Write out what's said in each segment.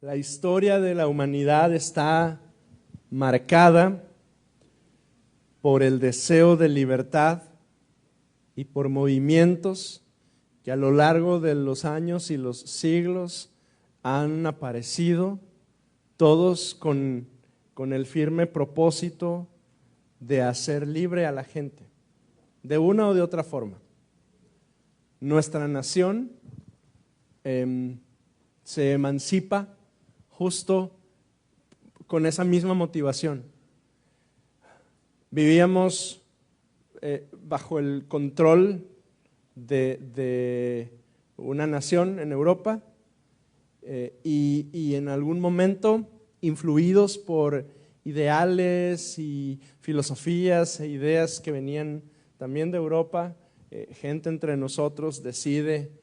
La historia de la humanidad está marcada por el deseo de libertad y por movimientos que a lo largo de los años y los siglos han aparecido, todos con el firme propósito de hacer libre a la gente, de una o de otra forma. Nuestra nación se emancipa justo con esa misma motivación. Vivíamos bajo el control de una nación en Europa y en algún momento, influidos por ideales y filosofías e ideas que venían también de Europa, gente entre nosotros decide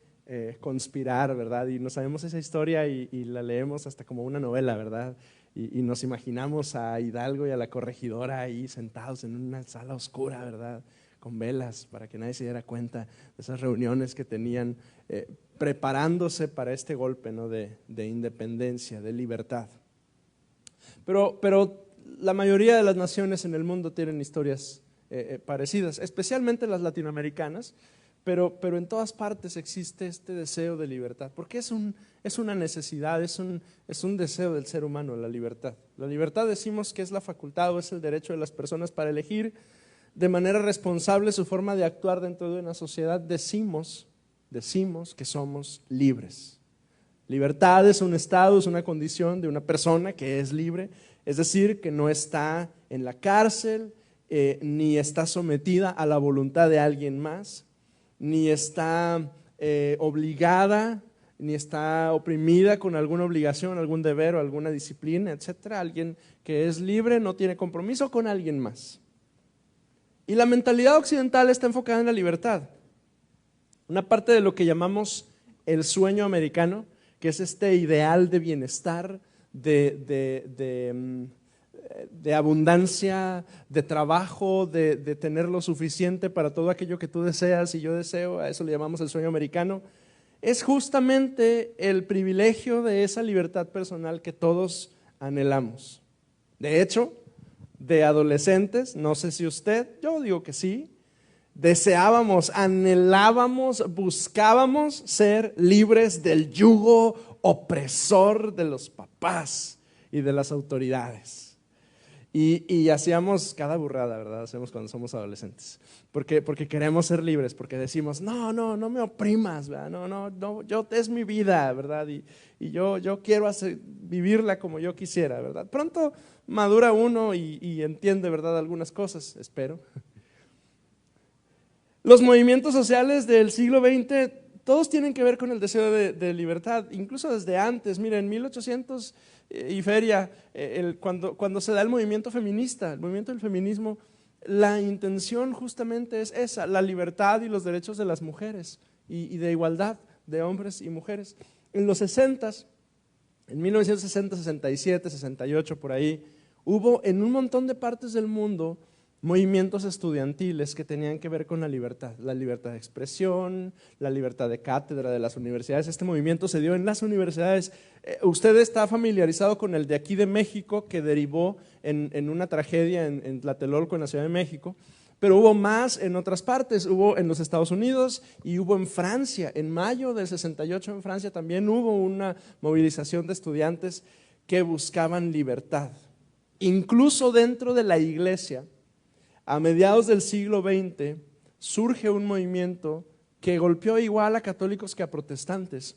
conspirar, ¿verdad? Y no sabemos esa historia y la leemos hasta como una novela, ¿verdad? Y nos imaginamos a Hidalgo y a la corregidora ahí sentados en una sala oscura, ¿verdad? Con velas para que nadie se diera cuenta de esas reuniones que tenían preparándose para este golpe, ¿no? de independencia, de libertad. Pero la mayoría de las naciones en el mundo tienen historias parecidas, especialmente las latinoamericanas, pero en todas partes existe este deseo de libertad, porque es una necesidad, es un deseo del ser humano, la libertad. La libertad decimos que es la facultad o es el derecho de las personas para elegir de manera responsable su forma de actuar dentro de una sociedad. Decimos que somos libres. Libertad es un estado, es una condición de una persona que es libre, es decir, que no está en la cárcel, ni está sometida a la voluntad de alguien más, ni está obligada, ni está oprimida con alguna obligación, algún deber o alguna disciplina, etcétera. Alguien que es libre no tiene compromiso con alguien más. Y la mentalidad occidental está enfocada en la libertad. Una parte de lo que llamamos el sueño americano, que es este ideal de bienestar, de abundancia, de trabajo, de tener lo suficiente para todo aquello que tú deseas y yo deseo, a eso le llamamos el sueño americano, es justamente el privilegio de esa libertad personal que todos anhelamos. De hecho, de adolescentes, no sé si usted, yo digo que sí, deseábamos, anhelábamos, buscábamos ser libres del yugo opresor de los papás y de las autoridades. Y hacíamos cada burrada, ¿verdad? Hacemos cuando somos adolescentes. Porque queremos ser libres, porque decimos, no me oprimas, ¿verdad? No, yo es mi vida, ¿verdad? Y yo quiero vivirla como yo quisiera, ¿verdad? Pronto madura uno y entiende, ¿verdad? Algunas cosas, espero. Los movimientos sociales del siglo XX, todos tienen que ver con el deseo de libertad, incluso desde antes. Miren, en 1800 y feria, cuando se da el movimiento feminista, el movimiento del feminismo, la intención justamente es esa, la libertad y los derechos de las mujeres y de igualdad de hombres y mujeres. En los 60s, en 1960, 67, 68, por ahí, hubo en un montón de partes del mundo movimientos estudiantiles que tenían que ver con la libertad de expresión, la libertad de cátedra de las universidades. Este movimiento se dio en las universidades. Usted está familiarizado con el de aquí de México, que derivó en una tragedia en Tlatelolco, en la Ciudad de México, pero hubo más en otras partes. Hubo en los Estados Unidos y hubo en Francia. En mayo del 68 en Francia también hubo una movilización de estudiantes que buscaban libertad. Incluso dentro de la iglesia, a mediados del siglo XX, surge un movimiento que golpeó igual a católicos que a protestantes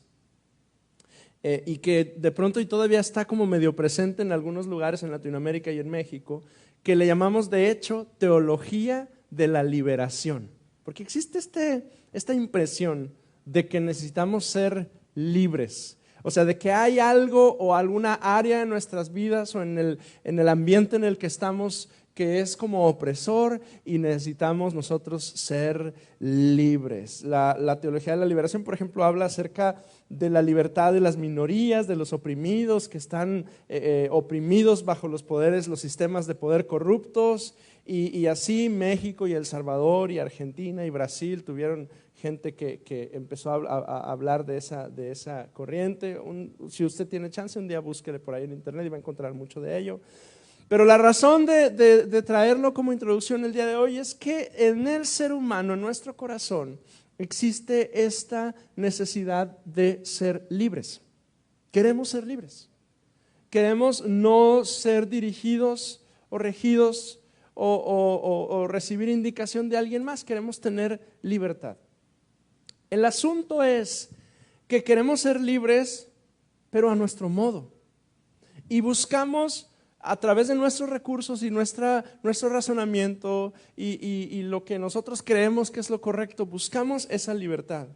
y que de pronto y todavía está como medio presente en algunos lugares en Latinoamérica y en México, que le llamamos de hecho teología de la liberación. Porque existe esta impresión de que necesitamos ser libres. O sea, de que hay algo o alguna área en nuestras vidas o en el ambiente en el que estamos que es como opresor y necesitamos nosotros ser libres. La teología de la liberación, por ejemplo, habla acerca de la libertad de las minorías, de los oprimidos que están oprimidos bajo los poderes, los sistemas de poder corruptos, y así México y El Salvador y Argentina y Brasil tuvieron gente que empezó a hablar de esa corriente. Si usted tiene chance, un día búsquele por ahí en internet y va a encontrar mucho de ello. Pero la razón de traerlo como introducción el día de hoy es que en el ser humano, en nuestro corazón, existe esta necesidad de ser libres. Queremos ser libres. Queremos no ser dirigidos o regidos o recibir indicación de alguien más. Queremos tener libertad. El asunto es que queremos ser libres, pero a nuestro modo. Y buscamos a través de nuestros recursos y nuestro razonamiento y lo que nosotros creemos que es lo correcto, buscamos esa libertad.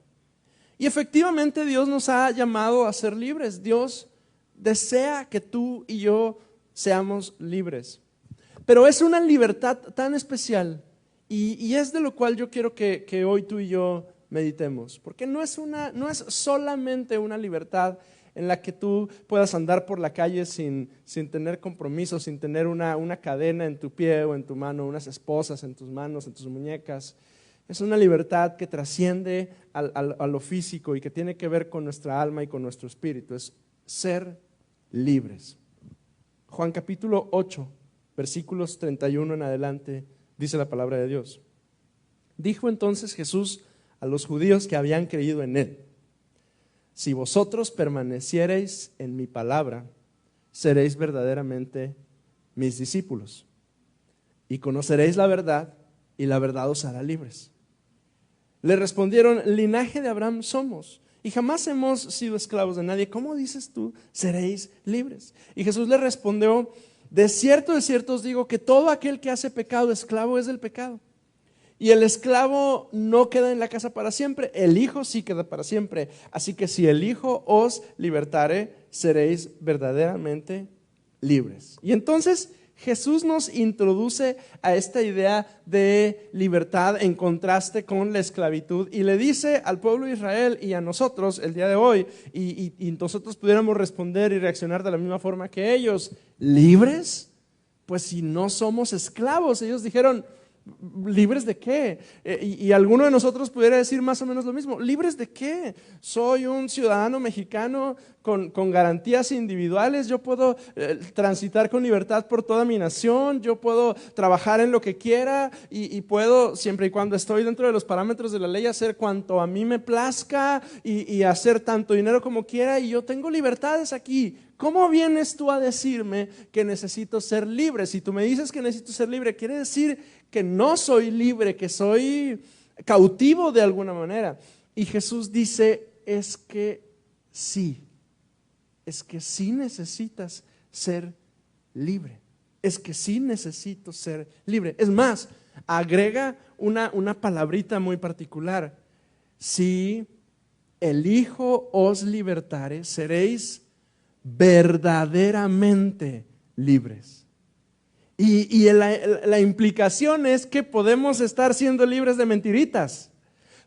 Y efectivamente Dios nos ha llamado a ser libres. Dios desea que tú y yo seamos libres. Pero es una libertad tan especial y es de lo cual yo quiero que hoy tú y yo meditemos. Porque no es solamente una libertad en la que tú puedas andar por la calle sin tener compromiso, sin tener una cadena en tu pie o en tu mano, unas esposas en tus manos, en tus muñecas. Es una libertad que trasciende a lo físico y que tiene que ver con nuestra alma y con nuestro espíritu. Es ser libres. Juan capítulo 8, versículos 31 en adelante, dice la palabra de Dios. Dijo entonces Jesús a los judíos que habían creído en él: si vosotros permaneciereis en mi palabra, seréis verdaderamente mis discípulos, y conoceréis la verdad, y la verdad os hará libres. Le respondieron: linaje de Abraham somos, y jamás hemos sido esclavos de nadie. ¿Cómo dices tú, seréis libres? Y Jesús le respondió: de cierto os digo que todo aquel que hace pecado, esclavo es del pecado. Y el esclavo no queda en la casa para siempre, el Hijo sí queda para siempre. Así que si el Hijo os libertare, seréis verdaderamente libres. Y entonces Jesús nos introduce a esta idea de libertad en contraste con la esclavitud y le dice al pueblo de Israel y a nosotros el día de hoy, y nosotros pudiéramos responder y reaccionar de la misma forma que ellos: ¿libres? Pues si no somos esclavos. Ellos dijeron: ¿libres de qué? Y alguno de nosotros pudiera decir más o menos lo mismo. ¿Libres de qué? Soy un ciudadano mexicano con garantías individuales. Yo puedo transitar con libertad por toda mi nación. Yo puedo trabajar en lo que quiera y puedo, siempre y cuando estoy dentro de los parámetros de la ley, hacer cuanto a mí me plazca y hacer tanto dinero como quiera, y yo tengo libertades aquí. ¿Cómo vienes tú a decirme que necesito ser libre? Si tú me dices que necesito ser libre, quiere decir que no soy libre, que soy cautivo de alguna manera. Y Jesús dice: es que sí necesitas ser libre. Es que sí necesito ser libre. Es más, agrega una palabrita muy particular: si el Hijo os libertare, seréis verdaderamente libres. Y la implicación es que podemos estar siendo libres de mentiritas.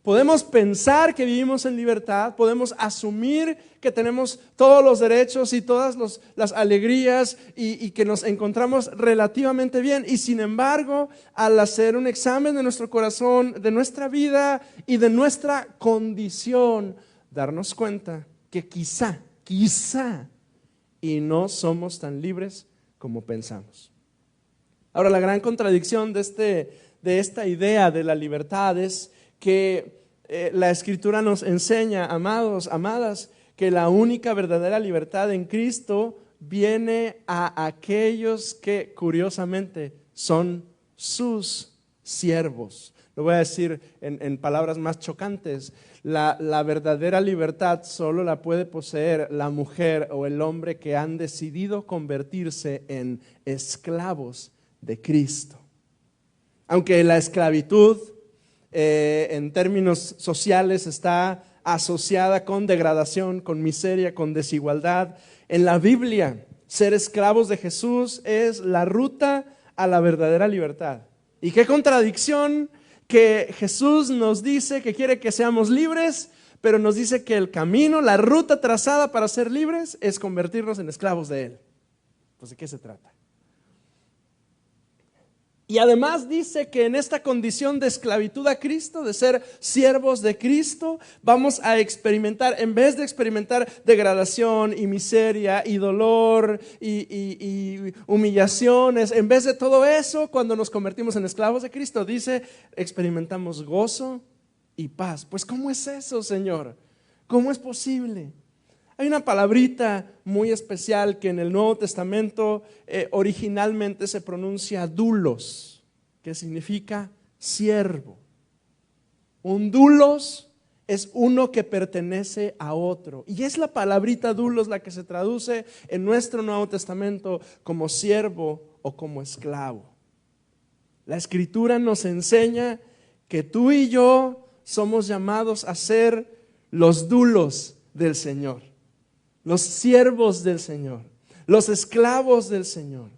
Podemos pensar que vivimos en libertad, podemos asumir que tenemos todos los derechos y todas las alegrías y que nos encontramos relativamente bien, y sin embargo, al hacer un examen de nuestro corazón, de nuestra vida y de nuestra condición, darnos cuenta que quizá y no somos tan libres como pensamos. Ahora, la gran contradicción de esta idea de la libertad es que la Escritura nos enseña, amados, amadas, que la única verdadera libertad en Cristo viene a aquellos que curiosamente son sus siervos. Lo voy a decir en palabras más chocantes: la verdadera libertad solo la puede poseer la mujer o el hombre que han decidido convertirse en esclavos de Cristo. Aunque la esclavitud en términos sociales está asociada con degradación, con miseria, con desigualdad, en la Biblia ser esclavos de Jesús es la ruta a la verdadera libertad. Y qué contradicción que Jesús nos dice que quiere que seamos libres, pero nos dice que el camino, la ruta trazada para ser libres es convertirnos en esclavos de Él. Pues, ¿de qué se trata? Y además dice que en esta condición de esclavitud a Cristo, de ser siervos de Cristo, vamos a experimentar, en vez de experimentar degradación y miseria y dolor y humillaciones, en vez de todo eso, cuando nos convertimos en esclavos de Cristo, dice, experimentamos gozo y paz. Pues ¿cómo es eso, Señor? ¿Cómo es posible? Hay una palabrita muy especial que en el Nuevo Testamento originalmente se pronuncia doulos, que significa siervo. Un doulos es uno que pertenece a otro. Y es la palabrita doulos la que se traduce en nuestro Nuevo Testamento como siervo o como esclavo. La Escritura nos enseña que tú y yo somos llamados a ser los doulos del Señor. Los siervos del Señor, los esclavos del Señor.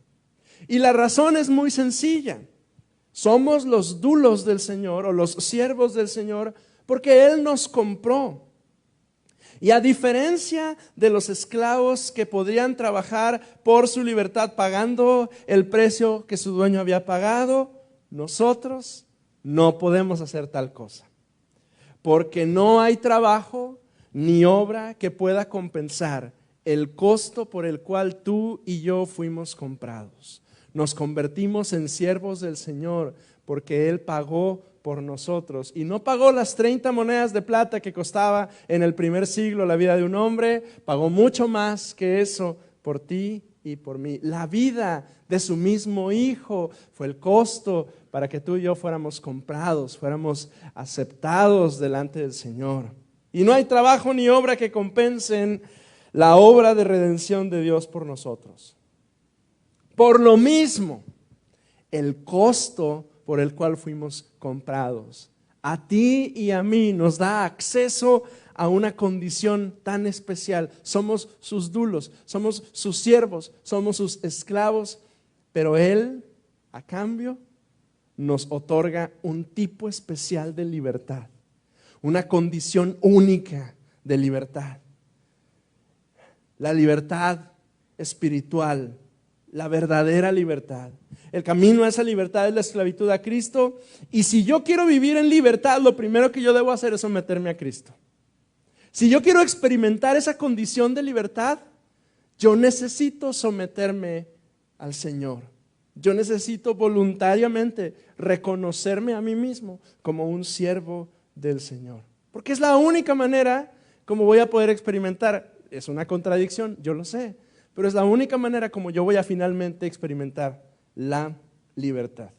Y la razón es muy sencilla. Somos los doulos del Señor o los siervos del Señor porque Él nos compró. Y a diferencia de los esclavos que podrían trabajar por su libertad pagando el precio que su dueño había pagado, nosotros no podemos hacer tal cosa. Porque no hay trabajo ni obra que pueda compensar el costo por el cual tú y yo fuimos comprados. Nos convertimos en siervos del Señor porque Él pagó por nosotros. Y no pagó las 30 monedas de plata que costaba en el primer siglo la vida de un hombre, pagó mucho más que eso por ti y por mí. La vida de su mismo Hijo fue el costo para que tú y yo fuéramos comprados, fuéramos aceptados delante del Señor. Y no hay trabajo ni obra que compensen la obra de redención de Dios por nosotros. Por lo mismo, el costo por el cual fuimos comprados, a ti y a mí nos da acceso a una condición tan especial. Somos sus doulos, somos sus siervos, somos sus esclavos, pero Él, a cambio, nos otorga un tipo especial de libertad. Una condición única de libertad. La libertad espiritual, la verdadera libertad. El camino a esa libertad es la esclavitud a Cristo. Y si yo quiero vivir en libertad, lo primero que yo debo hacer es someterme a Cristo. Si yo quiero experimentar esa condición de libertad, yo necesito someterme al Señor. Yo necesito voluntariamente reconocerme a mí mismo como un siervo del Señor. Porque es la única manera como voy a poder experimentar. Es una contradicción, yo lo sé, pero es la única manera como yo voy a finalmente experimentar la libertad.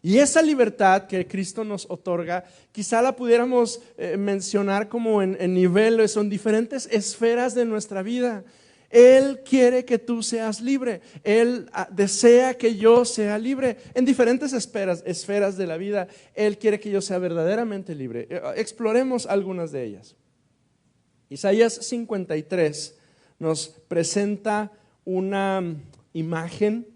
Y esa libertad que Cristo nos otorga, quizá la pudiéramos mencionar como en niveles o en diferentes esferas de nuestra vida. Él quiere que tú seas libre. Él desea que yo sea libre en diferentes esferas de la vida. Él quiere que yo sea verdaderamente libre. Exploremos algunas de ellas. Isaías 53 nos presenta una imagen.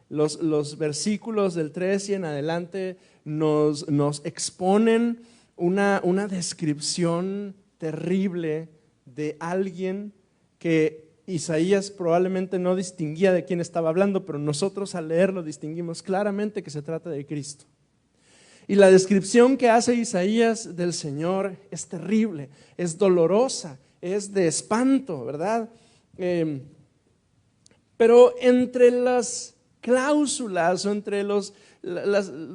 Los versículos del 3 y en adelante nos exponen una descripción terrible de alguien que Isaías probablemente no distinguía de quién estaba hablando, pero nosotros al leerlo distinguimos claramente que se trata de Cristo. Y la descripción que hace Isaías del Señor es terrible, es dolorosa, es de espanto, ¿verdad? Pero entre las cláusulas o entre los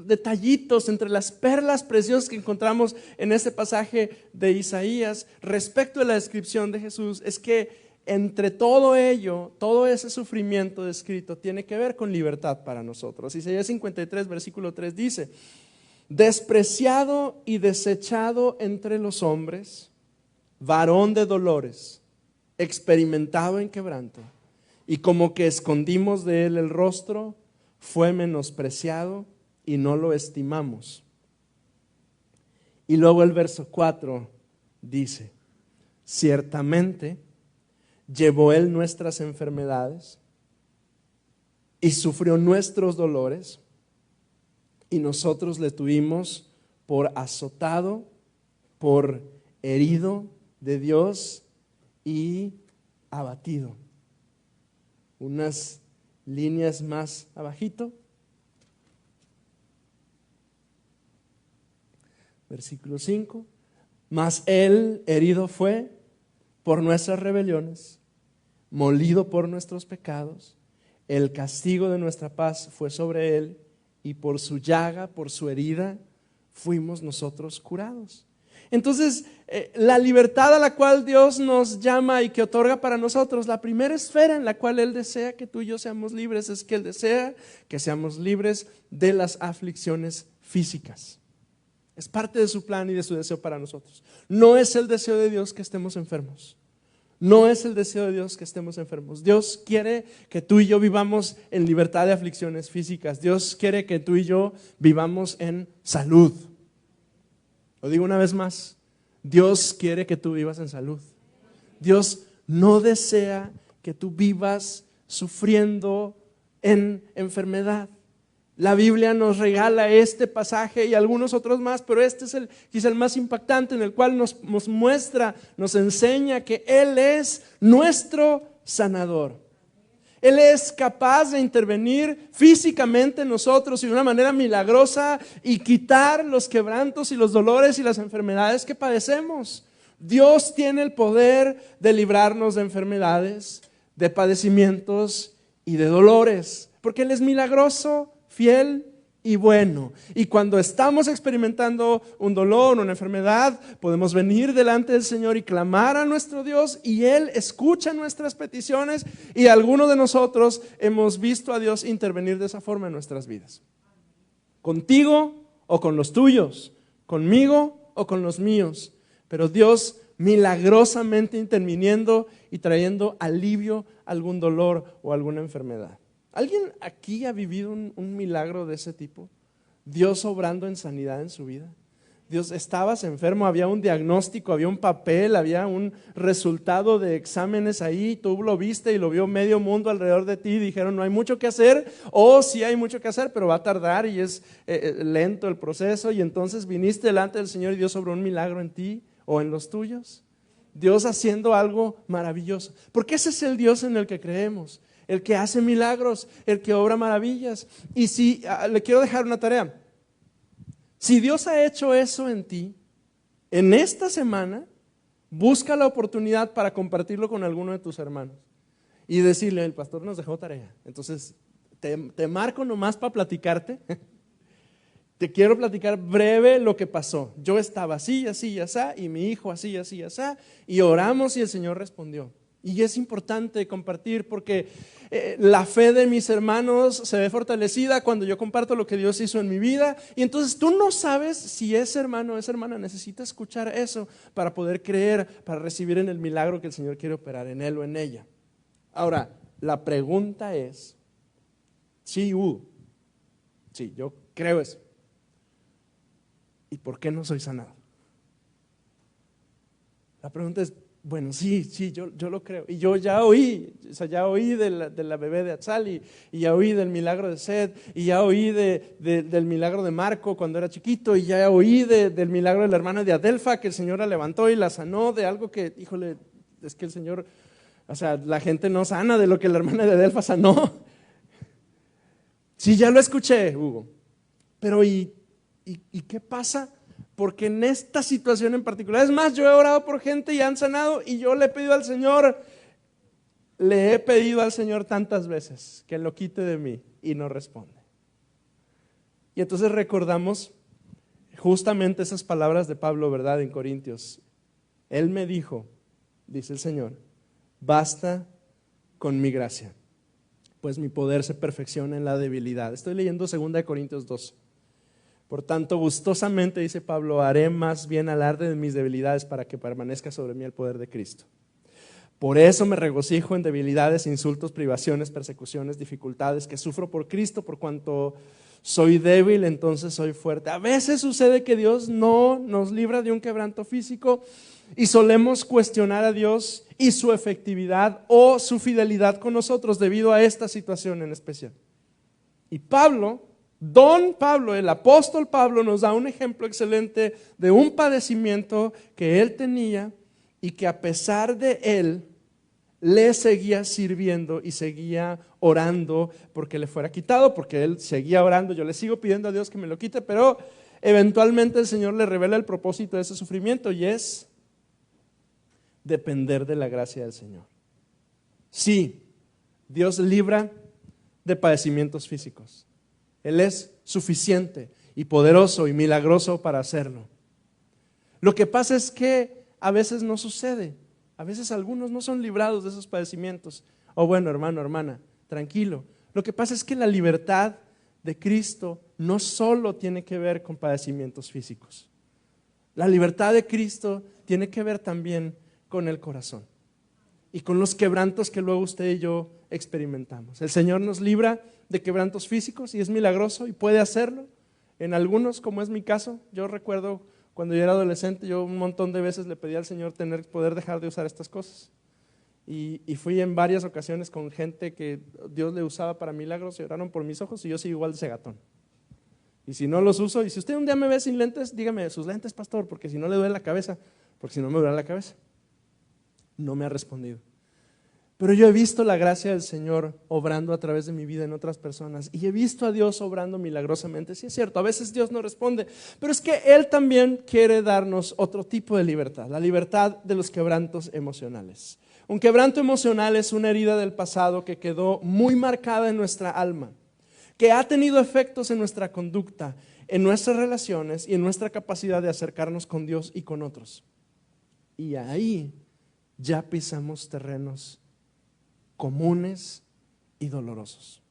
detallitos, entre las perlas preciosas que encontramos en este pasaje de Isaías respecto a la descripción de Jesús, es que entre todo ello, todo ese sufrimiento descrito tiene que ver con libertad para nosotros. Isaías 53, versículo 3 dice: despreciado y desechado entre los hombres, varón de dolores, experimentado en quebranto, y como que escondimos de él el rostro, fue menospreciado y no lo estimamos. Y luego el verso 4 dice: ciertamente llevó él nuestras enfermedades y sufrió nuestros dolores, y nosotros le tuvimos por azotado, por herido de Dios y abatido. Unas líneas más abajito. Versículo 5. Mas Él herido fue por nuestras rebeliones, molido por nuestros pecados. El castigo de nuestra paz fue sobre Él, y por su llaga, por su herida, fuimos nosotros curados. Entonces, la libertad a la cual Dios nos llama y que otorga para nosotros, la primera esfera en la cual Él desea que tú y yo seamos libres, es que Él desea que seamos libres de las aflicciones físicas. Es parte de su plan y de su deseo para nosotros. No es el deseo de Dios que estemos enfermos. No es el deseo de Dios que estemos enfermos. Dios quiere que tú y yo vivamos en libertad de aflicciones físicas. Dios quiere que tú y yo vivamos en salud. Lo digo una vez más, Dios quiere que tú vivas en salud. Dios no desea que tú vivas sufriendo en enfermedad. La Biblia nos regala este pasaje y algunos otros más, pero este es quizá el más impactante, en el cual nos muestra, nos enseña que Él es nuestro sanador. Él es capaz de intervenir físicamente en nosotros y de una manera milagrosa y quitar los quebrantos y los dolores y las enfermedades que padecemos. Dios tiene el poder de librarnos de enfermedades, de padecimientos y de dolores, porque Él es milagroso, fiel y bueno. Y cuando estamos experimentando un dolor, una enfermedad, podemos venir delante del Señor y clamar a nuestro Dios, y Él escucha nuestras peticiones, y algunos de nosotros hemos visto a Dios intervenir de esa forma en nuestras vidas. Contigo o con los tuyos, conmigo o con los míos, pero Dios milagrosamente interviniendo y trayendo alivio a algún dolor o alguna enfermedad. ¿Alguien aquí ha vivido un milagro de ese tipo? Dios obrando en sanidad en su vida. Dios, estabas enfermo, había un diagnóstico, había un papel, había un resultado de exámenes ahí, tú lo viste y lo vio medio mundo alrededor de ti y dijeron no hay mucho que hacer, o sí hay mucho que hacer, pero va a tardar y es lento el proceso, y entonces viniste delante del Señor y Dios obró un milagro en ti o en los tuyos. Dios haciendo algo maravilloso, porque ese es el Dios en el que creemos. El que hace milagros, el que obra maravillas. Y si le quiero dejar una tarea. Si Dios ha hecho eso en ti, en esta semana, busca la oportunidad para compartirlo con alguno de tus hermanos y decirle, el pastor nos dejó tarea. Entonces, te marco nomás para platicarte. Te quiero platicar breve lo que pasó. Yo estaba así, así, así, y mi hijo así, así, así, y oramos y el Señor respondió. Y es importante compartir porque la fe de mis hermanos se ve fortalecida cuando yo comparto lo que Dios hizo en mi vida. Y entonces tú no sabes si ese hermano o esa hermana necesita escuchar eso para poder creer, para recibir en el milagro que el Señor quiere operar en él o en ella. Ahora, la pregunta es, sí, yo creo eso. ¿Y por qué no soy sanado? La pregunta es, bueno, sí, yo lo creo. Y yo ya oí, de la bebé de Atzal, y ya oí del milagro de Seth, y ya oí del milagro de Marco cuando era chiquito, y ya oí del milagro de la hermana de Adelfa, que el Señor la levantó y la sanó de algo que, híjole, es que el Señor, la gente no sana de lo que la hermana de Adelfa sanó. Sí, ya lo escuché, Hugo. Pero ¿y qué pasa? Porque en esta situación en particular, es más, yo he orado por gente y han sanado, y yo le he pedido al Señor tantas veces que lo quite de mí, y no responde. Y entonces recordamos justamente esas palabras de Pablo, ¿verdad? En Corintios. Él me dijo, dice el Señor, basta con mi gracia, pues mi poder se perfecciona en la debilidad. Estoy leyendo 2 Corintios 2. Por tanto, gustosamente, dice Pablo, haré más bien alarde de mis debilidades para que permanezca sobre mí el poder de Cristo. Por eso me regocijo en debilidades, insultos, privaciones, persecuciones, dificultades que sufro por Cristo, por cuanto soy débil, entonces soy fuerte. A veces sucede que Dios no nos libra de un quebranto físico y solemos cuestionar a Dios y su efectividad o su fidelidad con nosotros debido a esta situación en especial. Y Don Pablo, el apóstol Pablo, nos da un ejemplo excelente de un padecimiento que él tenía y que a pesar de él, le seguía sirviendo y seguía orando porque le fuera quitado, porque él seguía orando. Yo le sigo pidiendo a Dios que me lo quite, pero eventualmente el Señor le revela el propósito de ese sufrimiento y es depender de la gracia del Señor. Sí, Dios libra de padecimientos físicos. Él es suficiente y poderoso y milagroso para hacerlo. Lo que pasa es que a veces no sucede. A veces algunos no son librados de esos padecimientos. Oh, bueno, hermano, hermana, tranquilo. Lo que pasa es que la libertad de Cristo no solo tiene que ver con padecimientos físicos. La libertad de Cristo tiene que ver también con el corazón y con los quebrantos que luego usted y yo experimentamos. El Señor nos libra de quebrantos físicos y es milagroso y puede hacerlo. En algunos, como es mi caso, yo recuerdo cuando yo era adolescente, yo un montón de veces le pedí al Señor poder dejar de usar estas cosas. Y fui en varias ocasiones con gente que Dios le usaba para milagros y oraron por mis ojos y yo sigo igual de cegatón. Y si no los uso, y si usted un día me ve sin lentes, dígame, sus lentes, pastor, porque si no le duele la cabeza, porque si no me duele la cabeza. No me ha respondido. Pero yo he visto la gracia del Señor obrando a través de mi vida en otras personas y he visto a Dios obrando milagrosamente. Sí es cierto, a veces Dios no responde, pero es que Él también quiere darnos otro tipo de libertad, la libertad de los quebrantos emocionales. Un quebranto emocional es una herida del pasado que quedó muy marcada en nuestra alma, que ha tenido efectos en nuestra conducta, en nuestras relaciones y en nuestra capacidad de acercarnos con Dios y con otros. Y ahí ya pisamos terrenos comunes y dolorosos.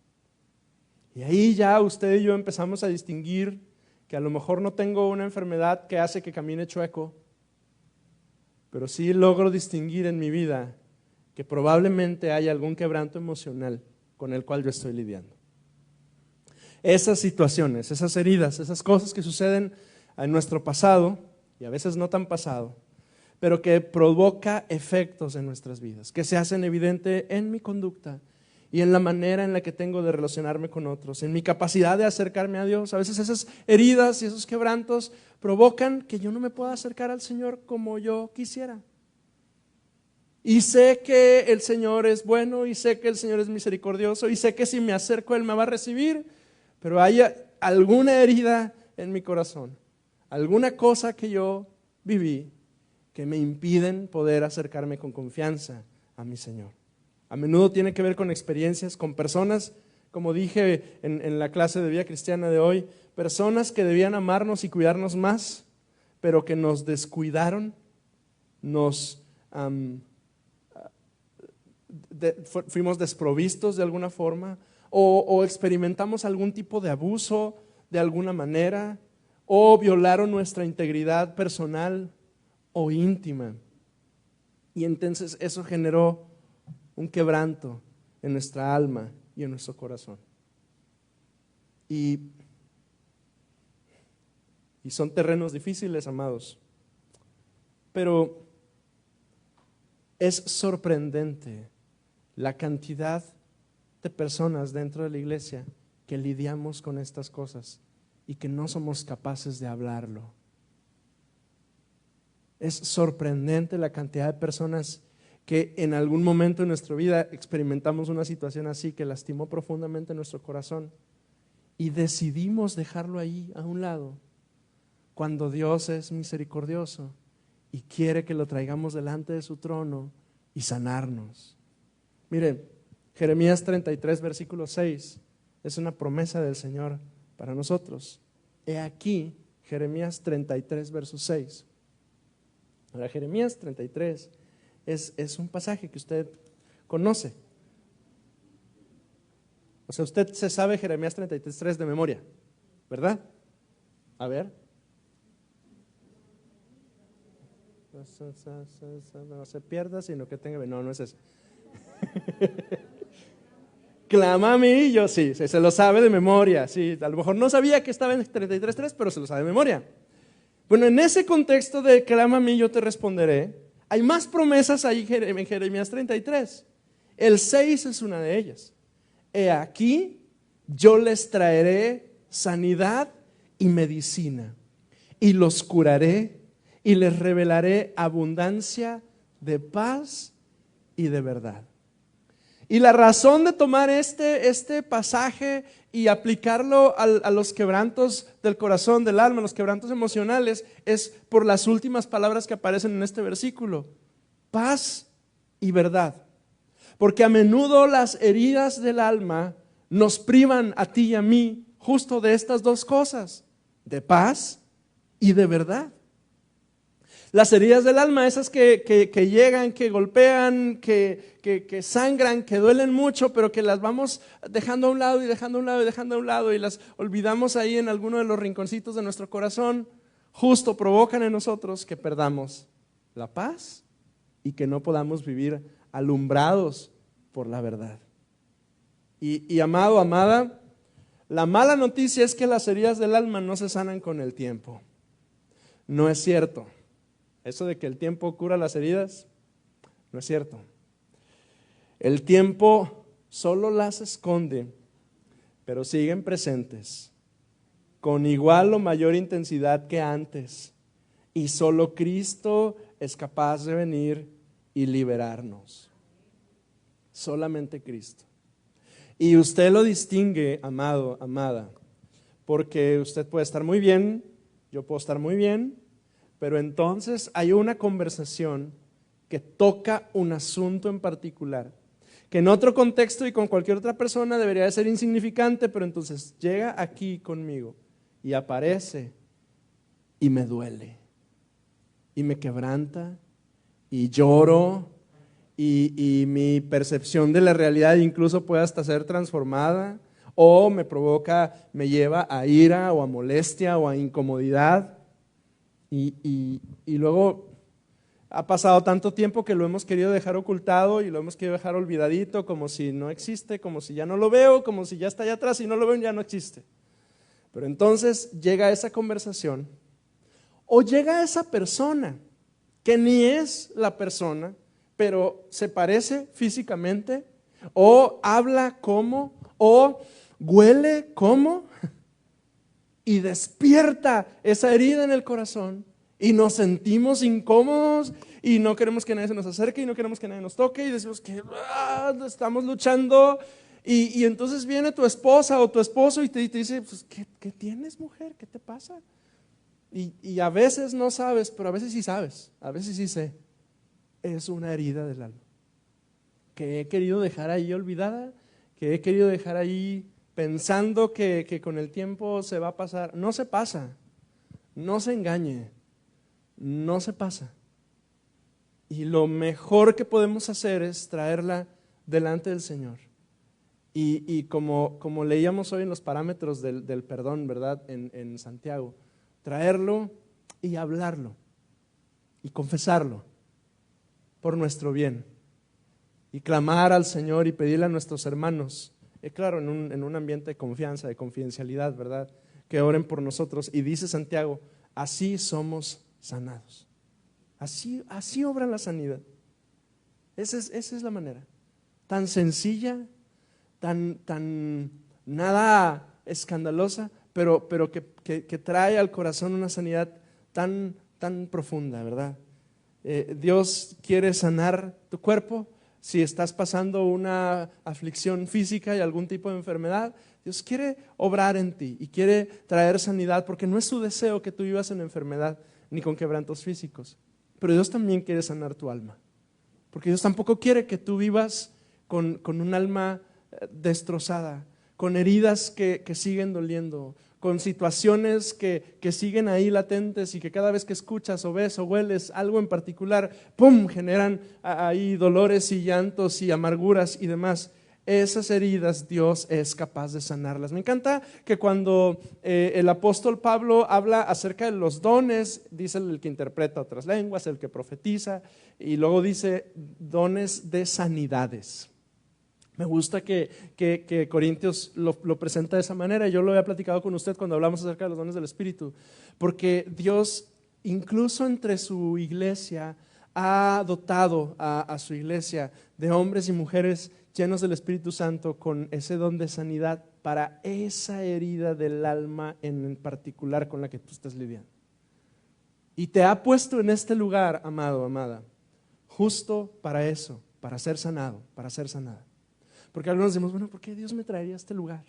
Y ahí ya usted y yo empezamos a distinguir que a lo mejor no tengo una enfermedad que hace que camine chueco, pero sí logro distinguir en mi vida que probablemente hay algún quebranto emocional con el cual yo estoy lidiando. Esas situaciones, esas heridas, esas cosas que suceden en nuestro pasado, y a veces no tan pasado, pero que provoca efectos en nuestras vidas, que se hacen evidente en mi conducta y en la manera en la que tengo de relacionarme con otros, en mi capacidad de acercarme a Dios. A veces esas heridas y esos quebrantos provocan que yo no me pueda acercar al Señor como yo quisiera. Y sé que el Señor es bueno y sé que el Señor es misericordioso y sé que si me acerco Él me va a recibir, pero hay alguna herida en mi corazón, alguna cosa que yo viví que me impiden poder acercarme con confianza a mi Señor. A menudo tiene que ver con experiencias, con personas, como dije en la clase de vida cristiana de hoy, personas que debían amarnos y cuidarnos más, pero que nos descuidaron, fuimos desprovistos de alguna forma, o experimentamos algún tipo de abuso de alguna manera, o violaron nuestra integridad personal o íntima. Y entonces eso generó un quebranto en nuestra alma y en nuestro corazón. Y son terrenos difíciles, amados. Pero es sorprendente la cantidad de personas dentro de la iglesia que lidiamos con estas cosas y que no somos capaces de hablarlo. Es sorprendente la cantidad de personas que en algún momento en nuestra vida experimentamos una situación así que lastimó profundamente nuestro corazón y decidimos dejarlo ahí a un lado cuando Dios es misericordioso y quiere que lo traigamos delante de su trono y sanarnos. Mire, Jeremías 33, versículo 6 es una promesa del Señor para nosotros. He aquí, Jeremías 33, verso 6. Ahora, Jeremías 33 es un pasaje que usted conoce. O sea, usted se sabe Jeremías 33 de memoria, ¿verdad? A ver. No se pierda, sino que tenga... No, no es eso. Clama a mí, yo sí, se lo sabe de memoria. Sí, a lo mejor no sabía que estaba en 33.3, pero se lo sabe de memoria. Bueno, en ese contexto de clama a mí, yo te responderé, hay más promesas ahí en Jeremías 33. El 6 es una de ellas. He aquí, yo les traeré sanidad y medicina, y los curaré, y les revelaré abundancia de paz y de verdad. Y la razón de tomar este pasaje y aplicarlo a los quebrantos del corazón, del alma, los quebrantos emocionales, es por las últimas palabras que aparecen en este versículo: paz y verdad. Porque a menudo las heridas del alma nos privan a ti y a mí justo de estas dos cosas, de paz y de verdad. Las heridas del alma, esas que llegan, que golpean, que sangran, que duelen mucho, pero que las vamos dejando a un lado y dejando a un lado y dejando a un lado y las olvidamos ahí en alguno de los rinconcitos de nuestro corazón, justo provocan en nosotros que perdamos la paz y que no podamos vivir alumbrados por la verdad. Y amado, amada, la mala noticia es que las heridas del alma no se sanan con el tiempo. No es cierto. Eso de que el tiempo cura las heridas, no es cierto. El tiempo solo las esconde, pero siguen presentes con igual o mayor intensidad que antes. Y solo Cristo es capaz de venir y liberarnos. Solamente Cristo. Y usted lo distingue, amado, amada, porque usted puede estar muy bien, yo puedo estar muy bien, pero entonces hay una conversación que toca un asunto en particular, que en otro contexto y con cualquier otra persona debería de ser insignificante, pero entonces llega aquí conmigo y aparece y me duele, y me quebranta, y lloro, y mi percepción de la realidad incluso puede hasta ser transformada, o me provoca, me lleva a ira o a molestia o a incomodidad. Y luego ha pasado tanto tiempo que lo hemos querido dejar ocultado y lo hemos querido dejar olvidadito, como si no existe, como si ya no lo veo, como si ya está allá atrás y no lo veo y ya no existe. Pero entonces llega esa conversación o llega esa persona que ni es la persona, pero se parece físicamente, o habla como, o huele como, y despierta esa herida en el corazón y nos sentimos incómodos y no queremos que nadie se nos acerque y no queremos que nadie nos toque y decimos que estamos luchando y entonces viene tu esposa o tu esposo y te dice, pues, ¿qué tienes, mujer? ¿Qué te pasa? Y a veces no sabes, pero a veces sí sabes, a veces sí sé. Es una herida del alma que he querido dejar ahí olvidada, que he querido dejar ahí pensando que con el tiempo se va a pasar. No se pasa, no se engañe, no se pasa. Y lo mejor que podemos hacer es traerla delante del Señor. Y como leíamos hoy en los parámetros del perdón, ¿verdad? En Santiago, traerlo y hablarlo y confesarlo por nuestro bien y clamar al Señor y pedirle a nuestros hermanos, claro, en un ambiente de confianza, de confidencialidad, ¿verdad? Que oren por nosotros. Y dice Santiago, así somos sanados. Así obra la sanidad. Esa es la manera. Tan sencilla, tan nada escandalosa, pero que trae al corazón una sanidad tan profunda, ¿verdad? Dios quiere sanar tu cuerpo. Si estás pasando una aflicción física y algún tipo de enfermedad, Dios quiere obrar en ti y quiere traer sanidad, porque no es su deseo que tú vivas en enfermedad ni con quebrantos físicos. Pero Dios también quiere sanar tu alma, porque Dios tampoco quiere que tú vivas con un alma destrozada, con heridas que siguen doliendo, con situaciones que siguen ahí latentes y que cada vez que escuchas o ves o hueles algo en particular, ¡pum!, generan ahí dolores y llantos y amarguras y demás. Esas heridas Dios es capaz de sanarlas. Me encanta que cuando el apóstol Pablo habla acerca de los dones, dice el que interpreta otras lenguas, el que profetiza, y luego dice dones de sanidades. Me gusta que Corintios lo presenta de esa manera. Yo lo había platicado con usted cuando hablamos acerca de los dones del Espíritu, porque Dios incluso entre su iglesia ha dotado a su iglesia de hombres y mujeres llenos del Espíritu Santo con ese don de sanidad para esa herida del alma en particular con la que tú estás lidiando. Y te ha puesto en este lugar, amado, amada, justo para eso, para ser sanado, para ser sanada. Porque algunos decimos, bueno, ¿por qué Dios me traería a este lugar?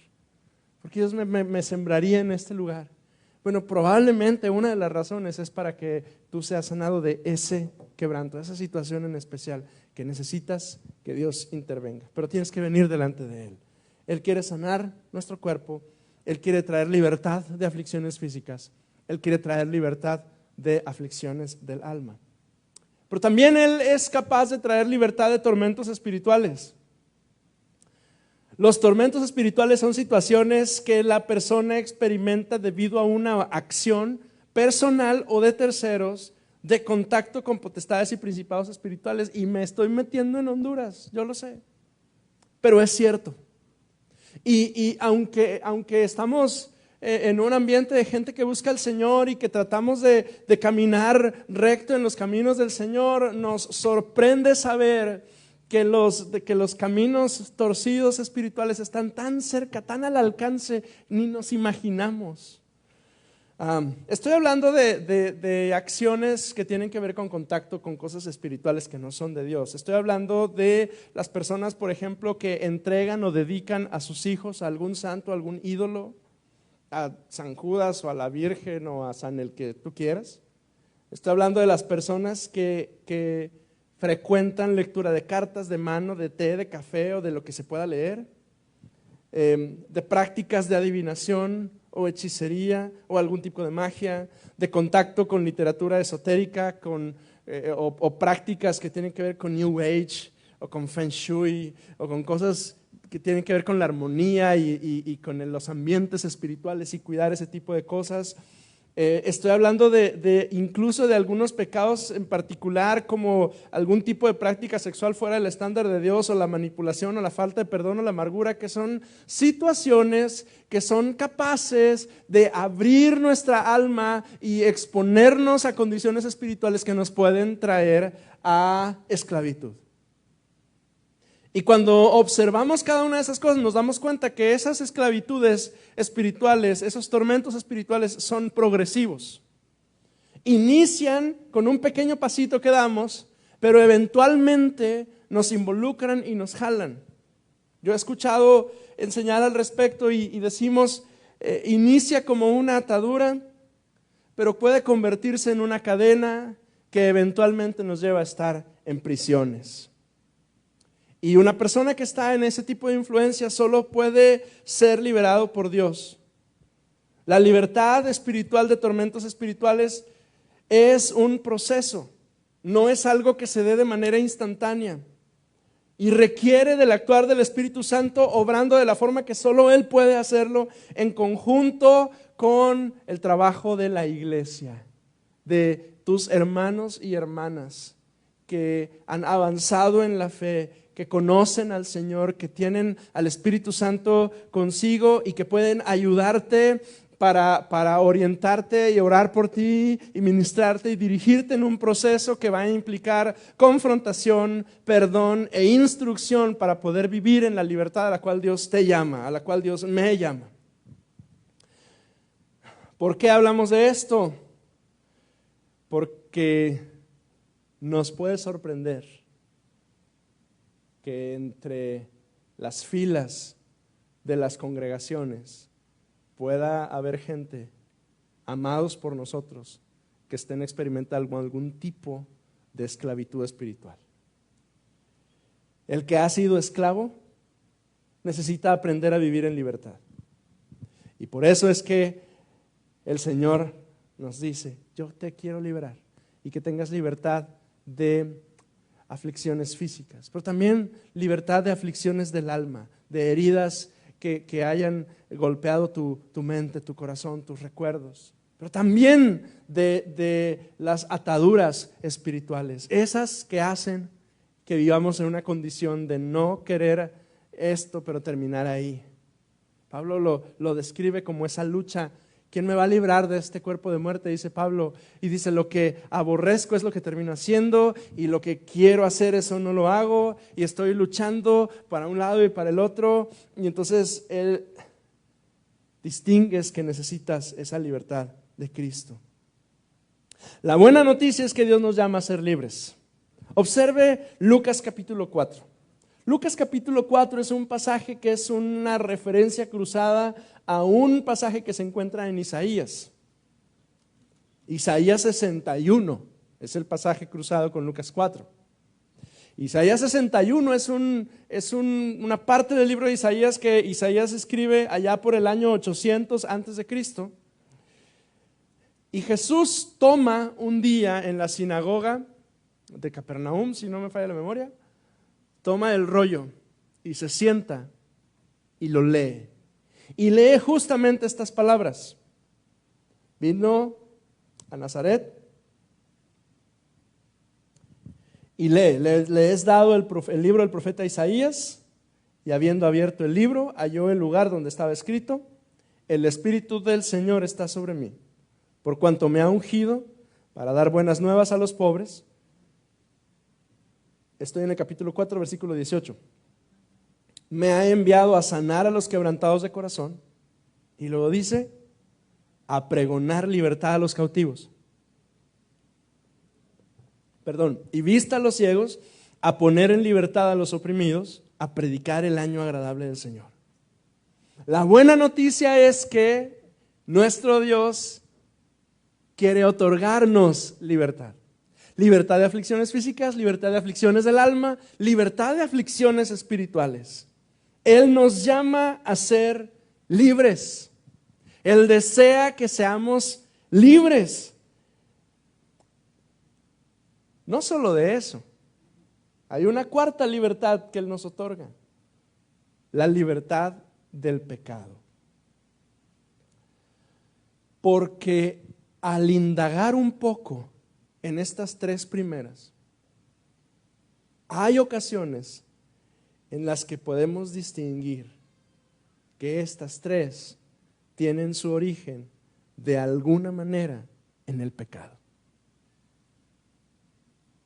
¿Por qué Dios me sembraría en este lugar? Bueno, probablemente una de las razones es para que tú seas sanado de ese quebranto, de esa situación en especial, que necesitas que Dios intervenga. Pero tienes que venir delante de Él. Él quiere sanar nuestro cuerpo, Él quiere traer libertad de aflicciones físicas, Él quiere traer libertad de aflicciones del alma. Pero también Él es capaz de traer libertad de tormentos espirituales. Los tormentos espirituales son situaciones que la persona experimenta debido a una acción personal o de terceros de contacto con potestades y principados espirituales. Y me estoy metiendo en Honduras, yo lo sé, pero es cierto. Y aunque estamos en un ambiente de gente que busca al Señor y que tratamos de caminar recto en los caminos del Señor, nos sorprende saber que los caminos torcidos espirituales están tan cerca, tan al alcance, ni nos imaginamos. Estoy hablando de acciones que tienen que ver con contacto con cosas espirituales que no son de Dios. Estoy hablando de las personas, por ejemplo, que entregan o dedican a sus hijos a algún santo, a algún ídolo, a San Judas o a la Virgen o a San el que tú quieras. Estoy hablando de las personas que frecuentan lectura de cartas, de mano, de té, de café o de lo que se pueda leer, de prácticas de adivinación o hechicería o algún tipo de magia, de contacto con literatura esotérica o prácticas que tienen que ver con New Age o con Feng Shui o con cosas que tienen que ver con la armonía y con los ambientes espirituales y cuidar ese tipo de cosas. Estoy hablando incluso de algunos pecados en particular, como algún tipo de práctica sexual fuera del estándar de Dios, o la manipulación, o la falta de perdón, o la amargura, que son situaciones que son capaces de abrir nuestra alma y exponernos a condiciones espirituales que nos pueden traer a esclavitud. Y cuando observamos cada una de esas cosas, nos damos cuenta que esas esclavitudes espirituales, esos tormentos espirituales son progresivos. Inician con un pequeño pasito que damos, pero eventualmente nos involucran y nos jalan. Yo he escuchado enseñar al respecto y decimos, inicia como una atadura, pero puede convertirse en una cadena que eventualmente nos lleva a estar en prisiones. Y una persona que está en ese tipo de influencia solo puede ser liberado por Dios. La libertad espiritual de tormentos espirituales es un proceso, no es algo que se dé de manera instantánea y requiere del actuar del Espíritu Santo obrando de la forma que solo Él puede hacerlo en conjunto con el trabajo de la iglesia, de tus hermanos y hermanas que han avanzado en la fe, que conocen al Señor, que tienen al Espíritu Santo consigo y que pueden ayudarte para orientarte y orar por ti y ministrarte y dirigirte en un proceso que va a implicar confrontación, perdón e instrucción para poder vivir en la libertad a la cual Dios te llama, a la cual Dios me llama. ¿Por qué hablamos de esto? Porque nos puede sorprender que entre las filas de las congregaciones pueda haber gente, amados por nosotros, que estén experimentando algún tipo de esclavitud espiritual. El que ha sido esclavo necesita aprender a vivir en libertad. Y por eso es que el Señor nos dice, yo te quiero liberar y que tengas libertad de aflicciones físicas, pero también libertad de aflicciones del alma, de heridas que hayan golpeado tu mente, tu corazón, tus recuerdos, pero también de las ataduras espirituales, esas que hacen que vivamos en una condición de no querer esto, pero terminar ahí. Pablo lo describe como esa lucha. ¿Quién me va a librar de este cuerpo de muerte? Dice Pablo, y dice, lo que aborrezco es lo que termino haciendo, y lo que quiero hacer eso no lo hago, y estoy luchando para un lado y para el otro. Y entonces él distingues que necesitas esa libertad de Cristo. La buena noticia es que Dios nos llama a ser libres. Observe Lucas capítulo 4. Lucas capítulo 4 es un pasaje que es una referencia cruzada a un pasaje que se encuentra en Isaías. Isaías 61 es el pasaje cruzado con Lucas 4. Isaías 61 es una parte del libro de Isaías que Isaías escribe allá por el año 800 antes de Cristo. Y Jesús toma un día en la sinagoga de Capernaum, si no me falla la memoria, toma el rollo y se sienta y lo lee. Y lee justamente estas palabras. Vino a Nazaret y le es dado el libro del profeta Isaías, y habiendo abierto el libro, halló el lugar donde estaba escrito: el Espíritu del Señor está sobre mí, por cuanto me ha ungido para dar buenas nuevas a los pobres. Estoy en el capítulo 4, versículo 18. Me ha enviado a sanar a los quebrantados de corazón, y luego dice, a pregonar libertad a los cautivos. Y vista a los ciegos, a poner en libertad a los oprimidos, a predicar el año agradable del Señor. La buena noticia es que nuestro Dios quiere otorgarnos libertad. Libertad de aflicciones físicas, libertad de aflicciones del alma, libertad de aflicciones espirituales. Él nos llama a ser libres. Él desea que seamos libres. No solo de eso, hay una cuarta libertad que Él nos otorga: la libertad del pecado. Porque al indagar un poco en estas tres primeras, hay ocasiones en las que podemos distinguir que estas tres tienen su origen de alguna manera en el pecado.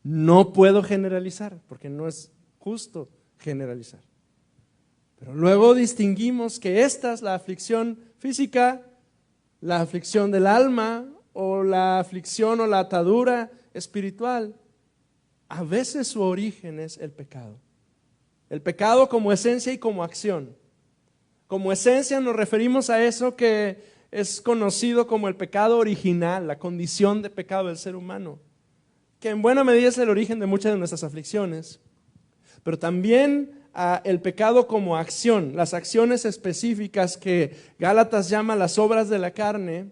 No puedo generalizar porque no es justo generalizar. Pero luego distinguimos que esta es la aflicción física, la aflicción del alma o la aflicción o la atadura espiritual. A veces su origen es el pecado. El pecado como esencia y como acción. Como esencia nos referimos a eso que es conocido como el pecado original, la condición de pecado del ser humano, que en buena medida es el origen de muchas de nuestras aflicciones, pero también el pecado como acción, las acciones específicas que Gálatas llama las obras de la carne,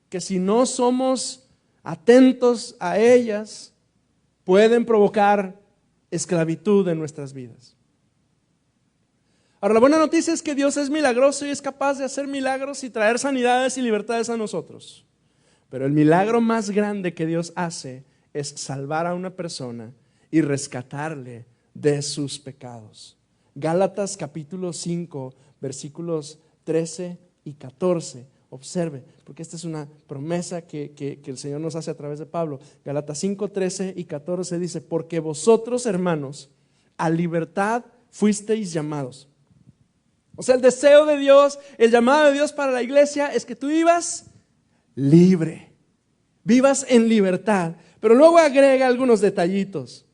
que si no somos atentos a ellas, pueden provocar esclavitud en nuestras vidas. Ahora, la buena noticia es que Dios es milagroso y es capaz de hacer milagros y traer sanidades y libertades a nosotros. Pero el milagro más grande que Dios hace es salvar a una persona y rescatarle de sus pecados. Gálatas capítulo 5, versículos 13 y 14. Observe, porque esta es una promesa que el Señor nos hace a través de Pablo. Gálatas 5, 13 y 14 dice: porque vosotros, hermanos, a libertad fuisteis llamados. O sea, el deseo de Dios, el llamado de Dios para la iglesia es que tú vivas libre, vivas en libertad. Pero luego agrega algunos detallitos.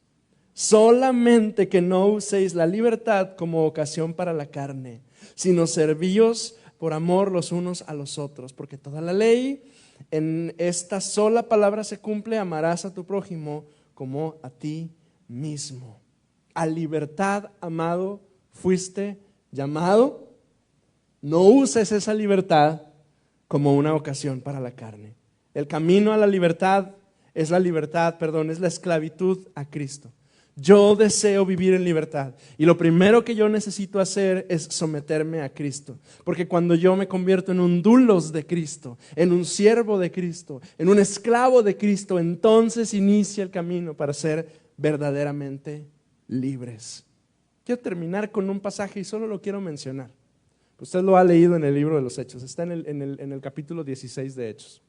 Solamente que no uséis la libertad como ocasión para la carne, sino servíos por amor los unos a los otros. Porque toda la ley en esta sola palabra se cumple: amarás a tu prójimo como a ti mismo. A libertad, amado, fuiste llamado. No uses esa libertad como una ocasión para la carne. El camino a la libertad es la esclavitud a Cristo. Yo deseo vivir en libertad y lo primero que yo necesito hacer es someterme a Cristo, porque cuando yo me convierto en un doulos de Cristo, en un siervo de Cristo, en un esclavo de Cristo, entonces inicia el camino para ser verdaderamente libres. Quiero terminar con un pasaje y solo lo quiero mencionar. Usted lo ha leído en el libro de los Hechos, está en el capítulo 16 de Hechos.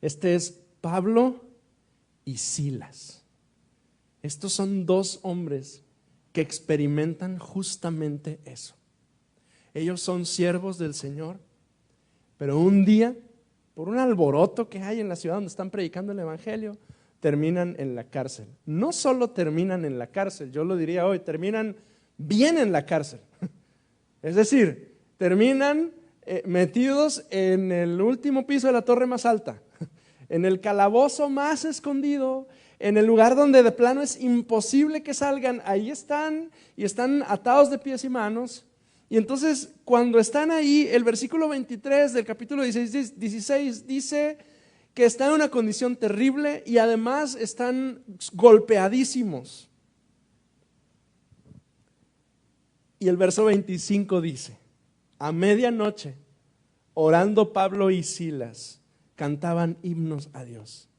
Este es Pablo y Silas. Estos son dos hombres que experimentan justamente eso. Ellos son siervos del Señor, pero un día, por un alboroto que hay en la ciudad donde están predicando el Evangelio, terminan en la cárcel. No solo terminan en la cárcel, yo lo diría hoy, terminan bien en la cárcel. Es decir, terminan metidos en el último piso de la torre más alta, en el calabozo más escondido, en el lugar donde de plano es imposible que salgan. Ahí están y están atados de pies y manos. Y entonces cuando están ahí, el versículo 23 del capítulo 16 dice que están en una condición terrible y además están golpeadísimos. Y el verso 25 dice: a medianoche, orando Pablo y Silas, cantaban himnos a Dios,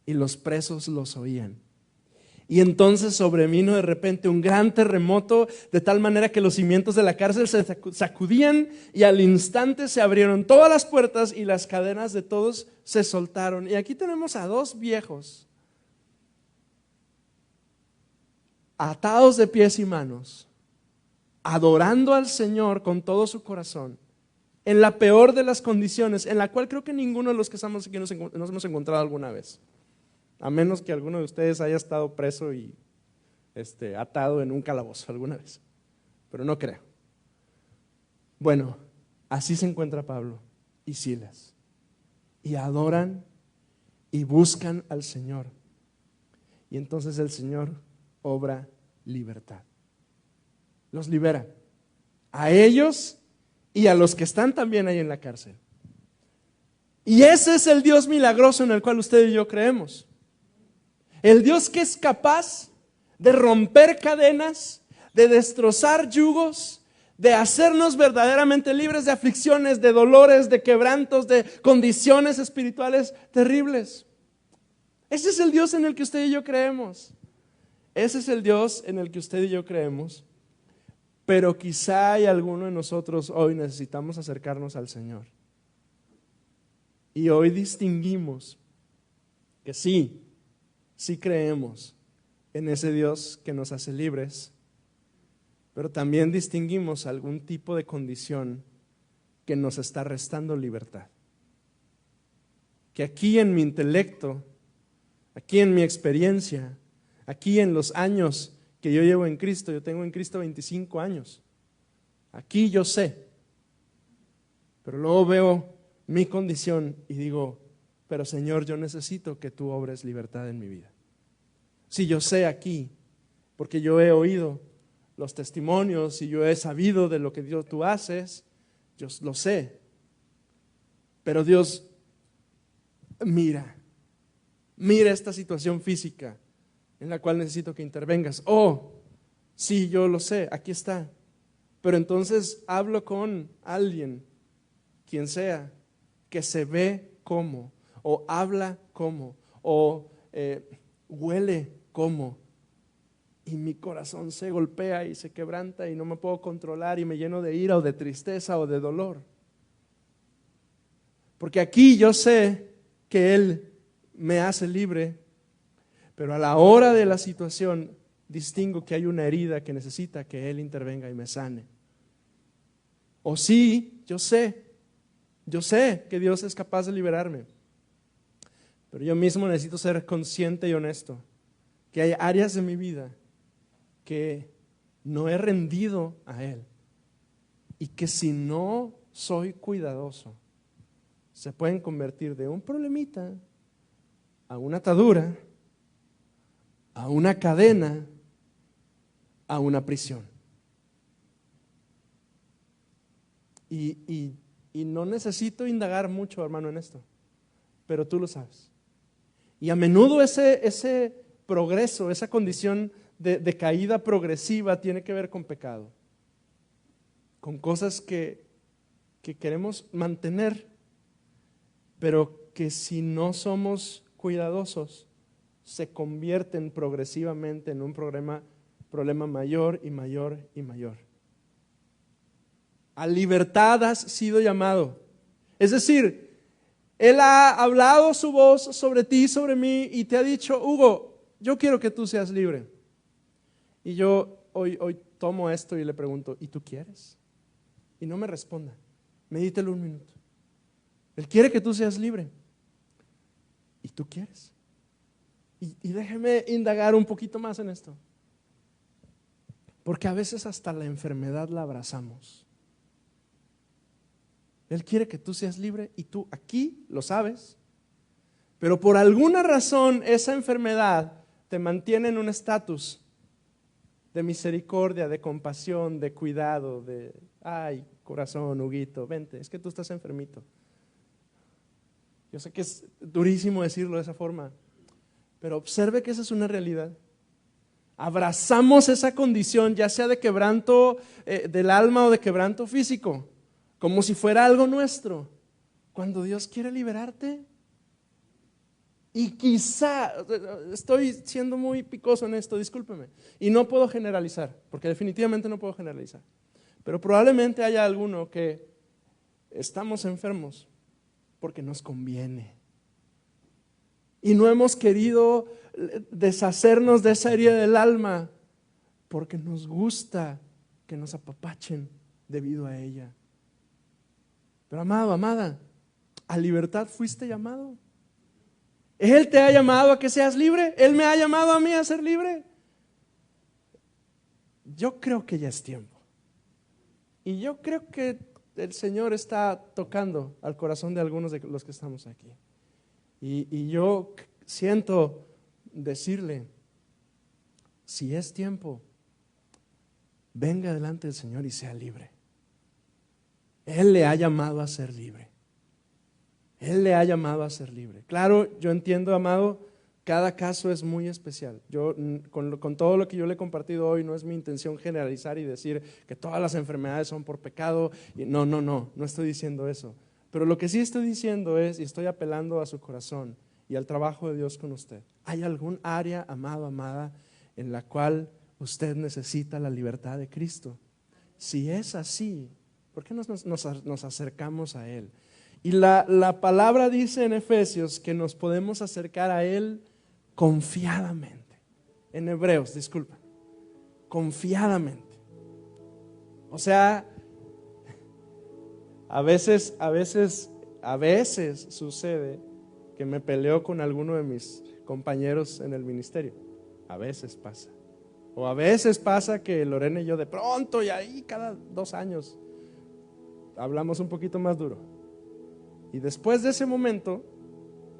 y los presos los oían. Y entonces sobrevino de repente un gran terremoto, de tal manera que los cimientos de la cárcel se sacudían, y al instante se abrieron todas las puertas y las cadenas de todos se soltaron. Y aquí tenemos a dos viejos atados de pies y manos, adorando al Señor con todo su corazón, en la peor de las condiciones, en la cual creo que ninguno de los que estamos aquí nos hemos encontrado alguna vez, a menos que alguno de ustedes haya estado preso y atado en un calabozo alguna vez, pero no creo. Bueno, así se encuentra Pablo y Silas, y adoran y buscan al Señor, y entonces el Señor obra libertad. Los libera a ellos y a los que están también ahí en la cárcel. Y ese es el Dios milagroso en el cual usted y yo creemos. El Dios que es capaz de romper cadenas, de destrozar yugos, de hacernos verdaderamente libres de aflicciones, de dolores, de quebrantos, de condiciones espirituales terribles. Ese es el Dios en el que usted y yo creemos. Ese es el Dios en el que usted y yo creemos. Pero quizá hay alguno de nosotros hoy necesitamos acercarnos al Señor. Y hoy distinguimos que sí creemos en ese Dios que nos hace libres, pero también distinguimos algún tipo de condición que nos está restando libertad. Que aquí en mi intelecto, aquí en mi experiencia, aquí en los años que yo llevo en Cristo, yo tengo en Cristo 25 años, aquí yo sé, pero luego veo mi condición y digo, pero Señor, yo necesito que tú obres libertad en mi vida. Si yo sé aquí, porque yo he oído los testimonios y yo he sabido de lo que Dios tú haces, yo lo sé, pero Dios, mira esta situación física en la cual necesito que intervengas. Oh, sí, yo lo sé, aquí está. Pero entonces hablo con alguien, quien sea, que se ve como, o habla como, o huele como, y mi corazón se golpea y se quebranta y no me puedo controlar y me lleno de ira o de tristeza o de dolor. Porque aquí yo sé que Él me hace libre, pero a la hora de la situación distingo que hay una herida que necesita que Él intervenga y me sane. O sí, yo sé que Dios es capaz de liberarme, pero yo mismo necesito ser consciente y honesto que hay áreas de mi vida que no he rendido a Él y que si no soy cuidadoso se pueden convertir de un problemita a una atadura, a una cadena, a una prisión. Y no necesito indagar mucho, hermano, en esto, pero tú lo sabes. Y a menudo ese progreso, esa condición de caída progresiva tiene que ver con pecado, con cosas que queremos mantener, pero que si no somos cuidadosos, se convierten progresivamente en un problema mayor y mayor y mayor. A libertad has sido llamado. Es decir, Él ha hablado su voz sobre ti, sobre mí, y te ha dicho, Hugo, yo quiero que tú seas libre. Y yo hoy tomo esto y le pregunto, ¿y tú quieres? Y no me responda, medítelo un minuto. Él quiere que tú seas libre. ¿Y tú quieres? Y déjeme indagar un poquito más en esto. Porque a veces hasta la enfermedad la abrazamos. Él quiere que tú seas libre y tú aquí lo sabes. Pero por alguna razón esa enfermedad te mantiene en un estatus de misericordia, de compasión, de cuidado, de, ay, corazón, Huguito, vente, es que tú estás enfermito. Yo sé que es durísimo decirlo de esa forma, pero observe que esa es una realidad. Abrazamos esa condición, ya sea de quebranto del alma o de quebranto físico, como si fuera algo nuestro, cuando Dios quiere liberarte. Y quizá, estoy siendo muy picoso en esto, discúlpeme, y no puedo generalizar, porque definitivamente no puedo generalizar, pero probablemente haya alguno que estamos enfermos porque nos conviene y no hemos querido deshacernos de esa herida del alma porque nos gusta que nos apapachen debido a ella. Pero amado, amada, a libertad fuiste llamado. Él te ha llamado a que seas libre. Él me ha llamado a mí a ser libre. Yo creo que ya es tiempo. Y yo creo que el Señor está tocando al corazón de algunos de los que estamos aquí. Y yo siento decirle, si es tiempo, venga delante del Señor y sea libre. Él le ha llamado a ser libre. Él le ha llamado a ser libre. Claro, yo entiendo, amado, cada caso es muy especial. Yo, con todo lo que yo le he compartido hoy, no es mi intención generalizar y decir que todas las enfermedades son por pecado. No estoy diciendo eso. Pero lo que sí estoy diciendo es, y estoy apelando a su corazón y al trabajo de Dios con usted. ¿Hay algún área, amado, amada, en la cual usted necesita la libertad de Cristo? Si es así, ¿por qué nos acercamos a Él? Y la palabra dice en Efesios que nos podemos acercar a Él confiadamente. En Hebreos, disculpa, confiadamente. O sea, a veces sucede que me peleo con alguno de mis compañeros en el ministerio. A veces pasa. O a veces pasa que Lorena y yo de pronto, y ahí cada 2 años, hablamos un poquito más duro. Y después de ese momento,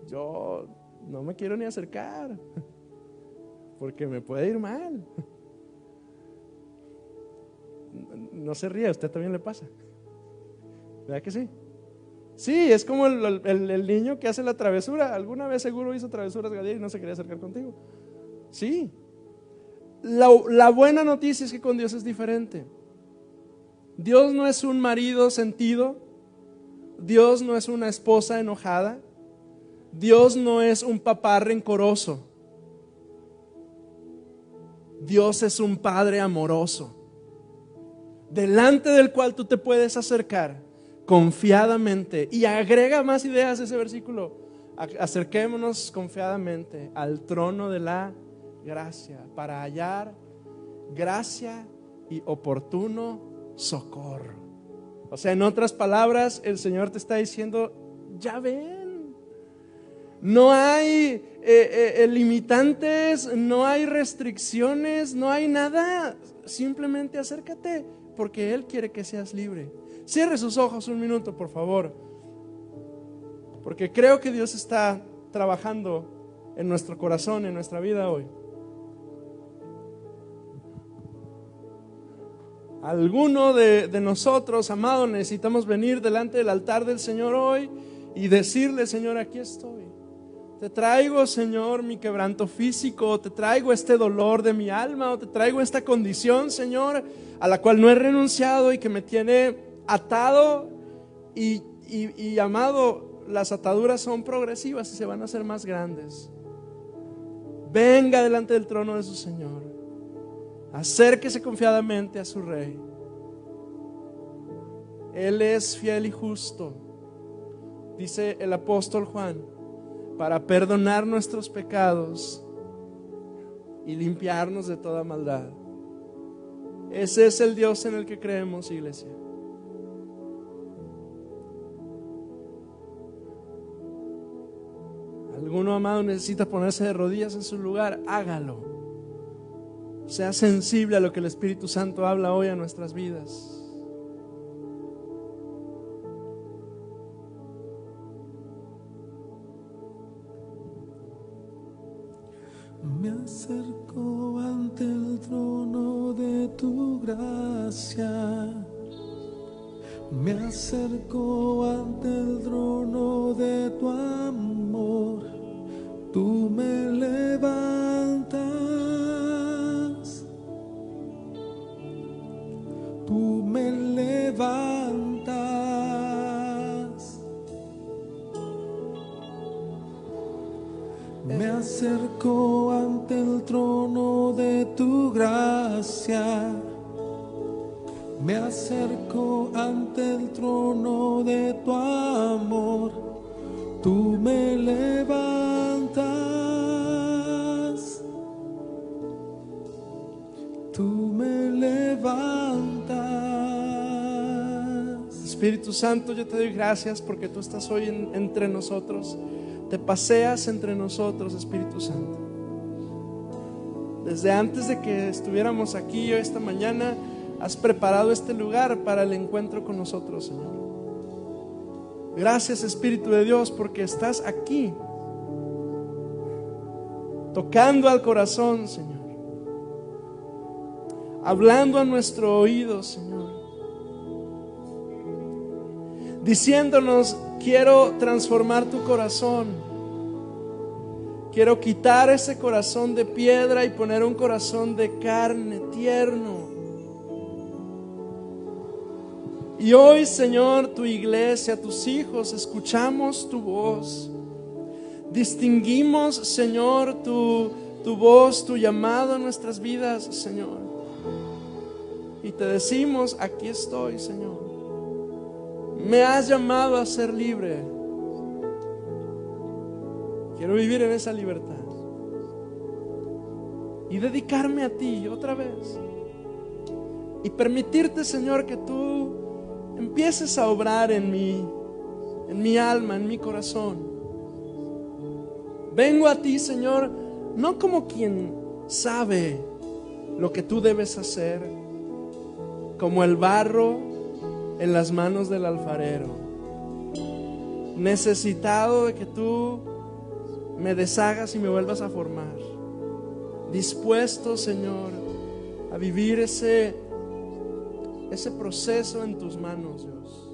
yo no me quiero ni acercar, porque me puede ir mal. No se ríe, a usted también le pasa. ¿Verdad que sí? Sí, es como el niño que hace la travesura. Alguna vez seguro hizo travesuras, Gadiel, y no se quería acercar contigo. Sí. La buena noticia es que con Dios es diferente. Dios no es un marido sentido. Dios no es una esposa enojada. Dios no es un papá rencoroso. Dios es un Padre amoroso, delante del cual tú te puedes acercar confiadamente. Y agrega más ideas ese versículo. Acerquémonos confiadamente al trono de la gracia para hallar gracia y oportuno socorro. O sea, en otras palabras, el Señor te está diciendo, ya ven, no hay limitantes, no hay restricciones, no hay nada. Simplemente acércate, porque Él quiere que seas libre. Cierre sus ojos un minuto, por favor, porque creo que Dios está trabajando en nuestro corazón, en nuestra vida hoy. Alguno de nosotros, amado, necesitamos venir delante del altar del Señor hoy y decirle, Señor, aquí estoy. Te traigo, Señor, mi quebranto físico, te traigo este dolor de mi alma, o te traigo esta condición, Señor, a la cual no he renunciado y que me tiene atado. Y amado, las ataduras son progresivas y se van a hacer más grandes. Venga delante del trono de su Señor. Acérquese confiadamente a su Rey. Él es fiel y justo, dice el apóstol Juan, para perdonar nuestros pecados y limpiarnos de toda maldad. Ese es el Dios en el que creemos, iglesia. alguno, amado, necesita ponerse de rodillas en su lugar, hágalo. Sea sensible a lo que el Espíritu Santo habla hoy a nuestras vidas. Me acerco ante el trono de tu gracia. Me acerco ante el trono de tu amor. Tú me levantas. Tú me levantas. Me acerco ante el trono de tu gracia. Me acerco ante el trono de tu amor. Tú me levantas. Tú me levantas. Espíritu Santo, yo te doy gracias porque tú estás hoy entre nosotros. Te paseas entre nosotros, Espíritu Santo. Desde antes de que estuviéramos aquí hoy esta mañana, has preparado este lugar para el encuentro con nosotros, Señor. Gracias, Espíritu de Dios, porque estás aquí, tocando al corazón, Señor, hablando a nuestro oído, Señor, diciéndonos: quiero transformar tu corazón, quiero quitar ese corazón de piedra y poner un corazón de carne, tierno. Y hoy, Señor, tu iglesia, tus hijos, escuchamos tu voz. Distinguimos, Señor, tu voz, tu llamado en nuestras vidas, Señor. Y te decimos: aquí estoy, Señor. Me has llamado a ser libre. Quiero vivir en esa libertad y dedicarme a ti otra vez. Y permitirte, Señor, que tú empieces a obrar en mi alma, en mi corazón. Vengo a ti, Señor, no como quien sabe lo que tú debes hacer, como el barro en las manos del alfarero, necesitado de que tú me deshagas y me vuelvas a formar. Dispuesto, Señor, a vivir ese proceso en tus manos, Dios.